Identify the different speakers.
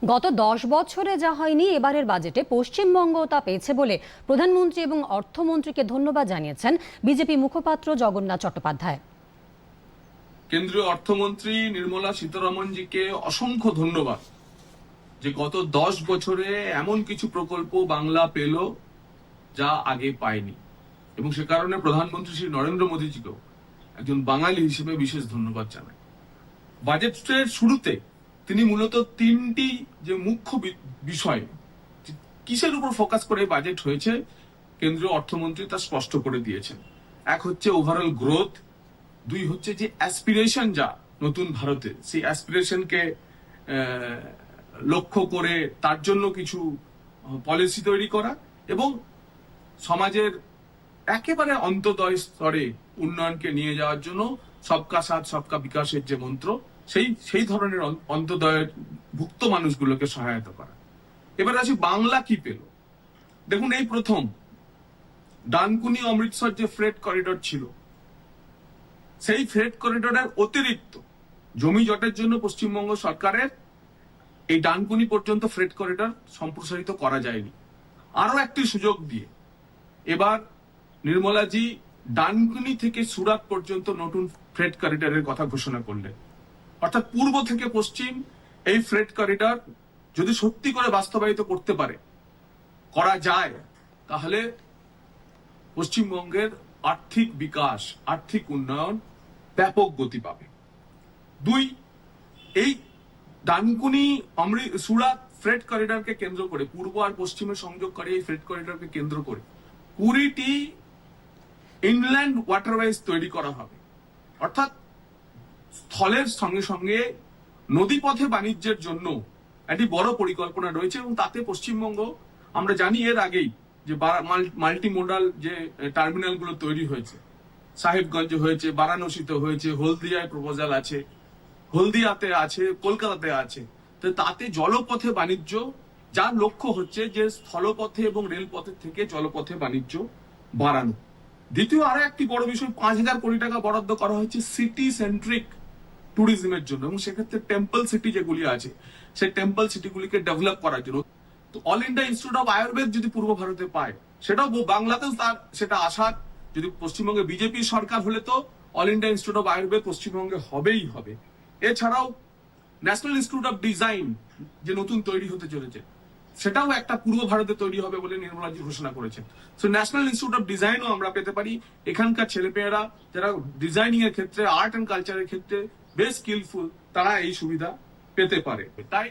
Speaker 1: গত 10 বছরে যা হয়নি এবারের বাজেটে পশ্চিমবঙ্গ তা পেয়েছে বলে প্রধানমন্ত্রী এবং অর্থমন্ত্রীকে ধন্যবাদ জানিয়েছেন বিজেপি মুখপাত্র জগন্নাথ চট্টোপাধ্যায়।
Speaker 2: কেন্দ্রীয় অর্থমন্ত্রী নির্মলা সীতারমনজিকে অসংখ্য ধন্যবাদ যে গত 10 বছরে এমন কিছু প্রকল্প বাংলা পেল যা আগে পায়নি, এবং সে কারণে প্রধানমন্ত্রী শ্রী নরেন্দ্র মোদীজিকেও একজন বাঙালি হিসেবে বিশেষ ধন্যবাদ জানাই। বাজেটের শুরুতে তিনি মূলত তিনটি যে মুখ্য বিষয় কিসের উপর ফোকাস করে বাজেট হয়েছে কেন্দ্রীয় অর্থমন্ত্রী তা স্পষ্ট করে দিয়েছেন। এক হচ্ছে ওভারঅল গ্রোথ, দুই হচ্ছে যে অ্যাসপিরেশন যা নতুন ভারতে, সেই অ্যাসপিরেশনকে লক্ষ্য করে তার জন্য কিছু পলিসি তৈরি করা, এবং সমাজের একেবারে অন্তদয় স্তরে উন্নয়নকে নিয়ে যাওয়ার জন্য সবকা সাথ সবকা বিকাশের যে মন্ত্র, সেই ধরনের অন্তদয়ের ভুক্ত মানুষগুলোকে সহায়তা করা। এবার আসি বাংলা কি পেল। দেখুন, এই প্রথম ডানকুনি অমৃতসর যে ফ্রেট করিডর ছিল, সেই ফ্রেট করিডরের অতিরিক্ত জমি জটের জন্য পশ্চিমবঙ্গ সরকারের এই ডানকুনি পর্যন্ত ফ্রেট করিডর সম্প্রসারিত করা যায়নি। আরো একটি সুযোগ দিয়ে এবার নির্মলাজি ডানকুনি থেকে সুরাট পর্যন্ত নতুন ফ্রেট করিডরের কথা ঘোষণা করলেন। অর্থাৎ পূর্ব থেকে পশ্চিম এই ফ্রেট করিডর যদি সত্যি করে বাস্তবায়িত করতে পারে, করা যায়, তাহলে পশ্চিমবঙ্গের আর্থিক বিকাশ, আর্থিক উন্নয়ন ব্যাপক গতি পাবে। দুই, এই ডানকুনি সুরাট ফ্রেট করিডরকে কেন্দ্র করে, পূর্ব আর পশ্চিমে সংযোগ করে এই ফ্রেট করিডরকে কেন্দ্র করে 20টি ইনল্যান্ড ওয়াটারওয়েজ তৈরি করা হবে। অর্থাৎ স্থলের সঙ্গে সঙ্গে নদীপথে বাণিজ্যের জন্য একটি বড় পরিকল্পনা রয়েছে, এবং তাতে পশ্চিমবঙ্গ, আমরা জানি এর আগেই যে মাল্টি মোডাল যে টার্মিনাল গুলো তৈরি হয়েছে, সাহেবগঞ্জে হয়েছে, বারাণসীতে হয়েছে, হলদিয়ায় প্রপোজাল আছে, হলদিয়াতে আছে, কলকাতাতে আছে। তো তাতে জলপথে বাণিজ্য, যার লক্ষ্য হচ্ছে যে স্থলপথে এবং রেলপথের থেকে জলপথে বাণিজ্য বাড়ানো। দ্বিতীয় আরো একটি বড় বিষয়, 5,000 কোটি টাকা বরাদ্দ করা হয়েছে সিটি সেন্ট্রিক ট্যুরিজমের জন্য, এবং সেক্ষেত্রে টেম্পল সিটি যেগুলি আছে সেই টেম্পল সিটিগুলিকে ডেভেলপ করার জন্য। তো all India institute of Ayurveda যদি পূর্ব ভারতে পায়, সেটাও বাংলাতেও তার সেটা আশার। যদি পশ্চিমবঙ্গে বিজেপি সরকার হলে তো all India institute of Ayurveda পশ্চিমবঙ্গে হবেই হবে। এছাড়াও ন্যাশনাল ইনস্টিটিউট অফ ডিজাইন যে নতুন তৈরি হতে চলেছে, সেটাও একটা পূর্ব ভারতে তৈরি হবে বলে নির্মলাজি ঘোষণা করেছেন। সো ন্যাশনাল ইনস্টিটিউট অফ ডিজাইনও আমরা পেতে পারি। এখানকার ছেলেমেয়েরা যারা ডিজাইনিং এর ক্ষেত্রে, আর্ট এন্ড কালচারের ক্ষেত্রে বেশ স্কিলফুল, তারা এই সুবিধা পেতে পারে। তাই